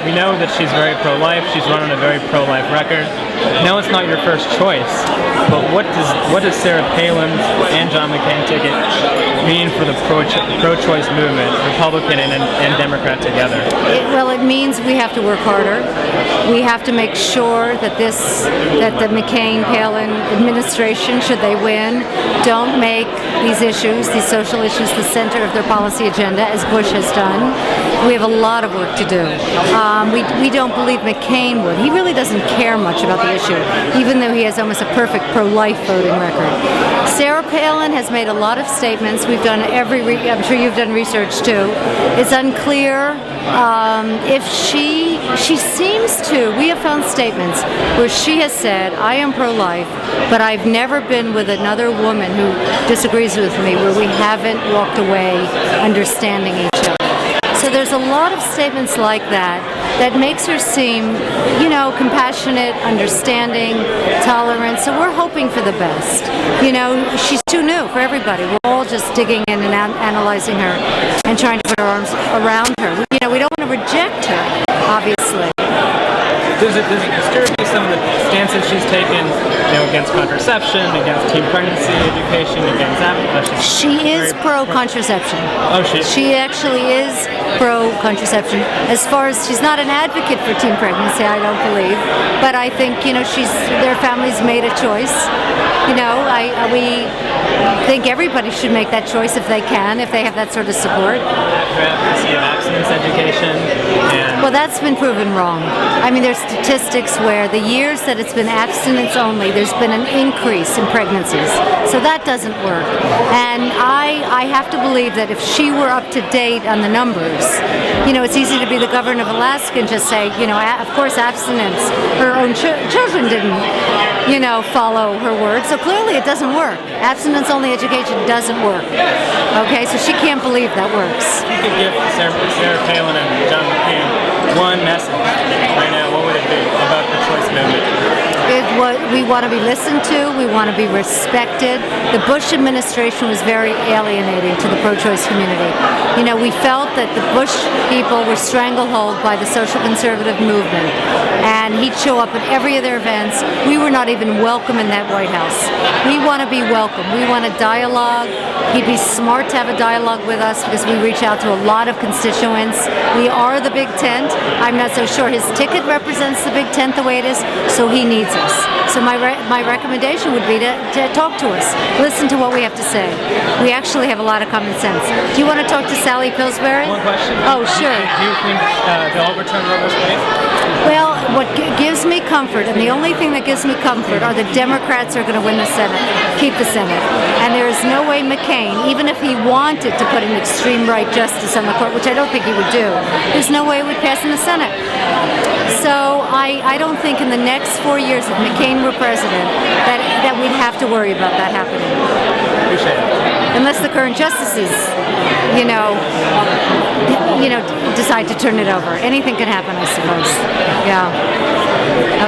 we know that she's very pro-life. She's run on a very pro-life record. No, it's not your first choice, but what does Sarah Palin's and John McCain ticket mean for the pro-choice movement, Republican and Democrat together? It means we have to work harder. We have to make sure that the McCain-Palin administration, should they win, don't make these issues, these social issues, the center of their policy agenda, as Bush has done. We have a lot of work to do. We don't believe McCain would. He really doesn't care much about the issue, even though he has almost a perfect pro-life voting record. Sarah Palin has made a lot of statements. We've done I'm sure you've done research too. It's unclear if she seems to. We have found statements where she has said, "I am pro-life, but I've never been with another woman who disagrees with me where we haven't walked away understanding each other." So there's a lot of statements like that makes her seem, compassionate, understanding, tolerant. So we're hoping for the best. She's too new for everybody. We're all just digging in and analyzing her and trying to put our arms around her. We don't want to reject her, obviously. Does it disturb you some of the stances she's taken, against contraception, against teen pregnancy education, against that? She is pro-contraception. Oh, she actually is pro-contraception. As far as she's not an advocate for teen pregnancy, I don't believe, but I think their family's made a choice. We think everybody should make that choice if they can, if they have that sort of support. Abstinence education. Well, that's been proven wrong. There's statistics where the years that it's been abstinence only, there's been an increase in pregnancies. So that doesn't work. And I have to believe that if she were up to date on the numbers, it's easy to be the governor of Alaska and just say, of course abstinence, her own children didn't, follow her words. So clearly it doesn't work. Abstinence only education doesn't work. Okay, so she can't believe that works. If you could give Sarah Palin and John McCain one message right now, what would it be about the choice movement? We want to be listened to. We want to be respected. The Bush administration was very alienating to the pro-choice community. We felt that the Bush people were stranglehold by the social conservative movement, and he'd show up at every of their events. We were not even welcome in that White House. We want to be welcome. We want a dialogue. He'd be smart to have a dialogue with us because we reach out to a lot of constituents. We are the big tent. I'm not so sure his ticket represents the big tent the way it is, so he needs us. So my recommendation would be to talk to us, listen to what we have to say. We actually have a lot of common sense. Do you want to talk to Sally Pillsbury? One question. Oh, sure. Do you think they'll overturn Roe v. Wade? Well, what gives me comfort, and the only thing that gives me comfort, are the Democrats are going to win the Senate, keep the Senate. And there is no way McCain, even if he wanted to put an extreme right justice on the court, which I don't think he would do, there's no way it would pass in the Senate. So I don't think in the next 4 years, if McCain were president, that we'd have to worry about that happening. Appreciate it. Unless the current justices, decide to turn it over. Anything can happen, I suppose. Yeah.